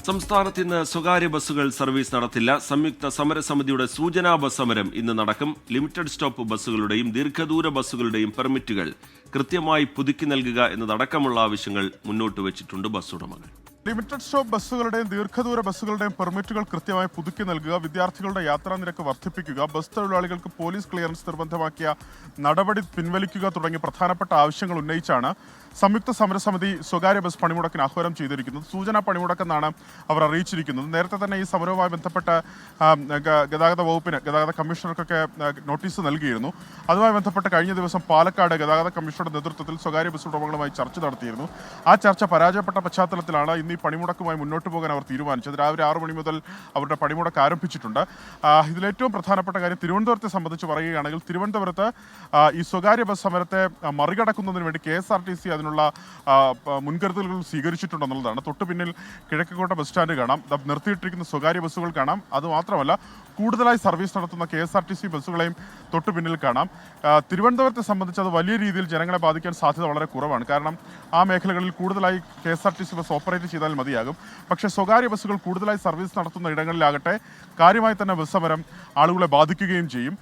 സംസ്ഥാനത്ത് ഇന്ന് സ്വകാര്യ ബസ്സുകൾ സർവീസ് നടത്തില്ല. സംയുക്ത സമരസമിതിയുടെ സൂചനാ ബസ് സമരം ഇന്ന് നടക്കും. ലിമിറ്റഡ് സ്റ്റോപ്പ് ബസ്സുകളുടെയും ദീർഘദൂര ബസ്സുകളുടെയും പെർമിറ്റുകൾ കൃത്യമായി പുതുക്കി നൽകുക എന്നതടക്കമുള്ള ആവശ്യങ്ങൾ മുന്നോട്ട് വെച്ചിട്ടുണ്ട് ബസ് ഉടമകൾ. ലിമിറ്റഡ് സ്റ്റോപ്പ് ബസ്സുകളുടെയും ദീർഘദൂര ബസ്സുകളുടെയും പെർമിറ്റുകൾ കൃത്യമായി പുതുക്കി നൽകുക, വിദ്യാർത്ഥികളുടെ യാത്രാ നിരക്ക് വർദ്ധിപ്പിക്കുക, ബസ് തൊഴിലാളികൾക്ക് പോലീസ് ക്ലിയറൻസ് നിർബന്ധമാക്കിയ നടപടി പിൻവലിക്കുക തുടങ്ങിയ പ്രധാനപ്പെട്ട ആവശ്യങ്ങൾ ഉന്നയിച്ചാണ് സംയുക്ത സമരസമിതി സ്വകാര്യ ബസ് പണിമുടക്കിന് ആഹ്വാനം ചെയ്തിരിക്കുന്നത്. സൂചനാ പണിമുടക്കെന്നാണ് അവർ അറിയിച്ചിരിക്കുന്നത്. നേരത്തെ തന്നെ ഈ സമരവുമായി ബന്ധപ്പെട്ട് ഗതാഗത വകുപ്പിന്, ഗതാഗത കമ്മീഷണർക്കൊക്കെ നോട്ടീസ് നൽകിയിരുന്നു. അതുമായി ബന്ധപ്പെട്ട് കഴിഞ്ഞ ദിവസം പാലക്കാട് ഗതാഗത കമ്മീഷണറുടെ നേതൃത്വത്തിൽ സ്വകാര്യ ബസ് ഉടമകളുമായി ചർച്ച നടത്തിയിരുന്നു. ആ ചർച്ച പരാജയപ്പെട്ട പശ്ചാത്തലത്തിലാണ് ഇന്ന് ഈ പണിമുടക്കുമായി മുന്നോട്ട് പോകാൻ അവർ തീരുമാനിച്ചത്. രാവിലെ 6 മണി മുതൽ അവരുടെ പണിമുടക്ക് ആരംഭിച്ചിട്ടുണ്ട്. ഇതിലേറ്റവും പ്രധാനപ്പെട്ട കാര്യം തിരുവനന്തപുരത്തെ സംബന്ധിച്ച് പറയുകയാണെങ്കിൽ, തിരുവനന്തപുരത്ത് ഈ സ്വകാര്യ ബസ് സമരത്തെ മറികടക്കുന്നതിന് വേണ്ടി KSRTC അതിനുള്ള മുൻകരുതലുകൾ സ്വീകരിച്ചിട്ടുണ്ടെന്നുള്ളതാണ്. തൊട്ടു പിന്നിൽ കിഴക്കേക്കോട്ട ബസ് സ്റ്റാൻഡ് കാണാം, നിർത്തിയിട്ടിരിക്കുന്ന സ്വകാര്യ ബസ്സുകൾ കാണാം. അതുമാത്രമല്ല, കൂടുതലായി സർവീസ് നടത്തുന്ന KSRTC ബസ്സുകളെയും തൊട്ടു പിന്നിൽ കാണാം. തിരുവനന്തപുരത്തെ സംബന്ധിച്ച് അത് വലിയ രീതിയിൽ ജനങ്ങളെ ബാധിക്കാൻ സാധ്യത വളരെ കുറവാണ്. കാരണം ആ മേഖലകളിൽ കൂടുതലായി KSRTC ബസ് ഓപ്പറേറ്റ് ചെയ്താൽ മതിയാകും. പക്ഷേ സ്വകാര്യ ബസ്സുകൾ കൂടുതലായി സർവീസ് നടത്തുന്ന ഇടങ്ങളിലാകട്ടെ കാര്യമായി തന്നെ ബസ് സമരം ആളുകളെ ബാധിക്കുകയും ചെയ്യും.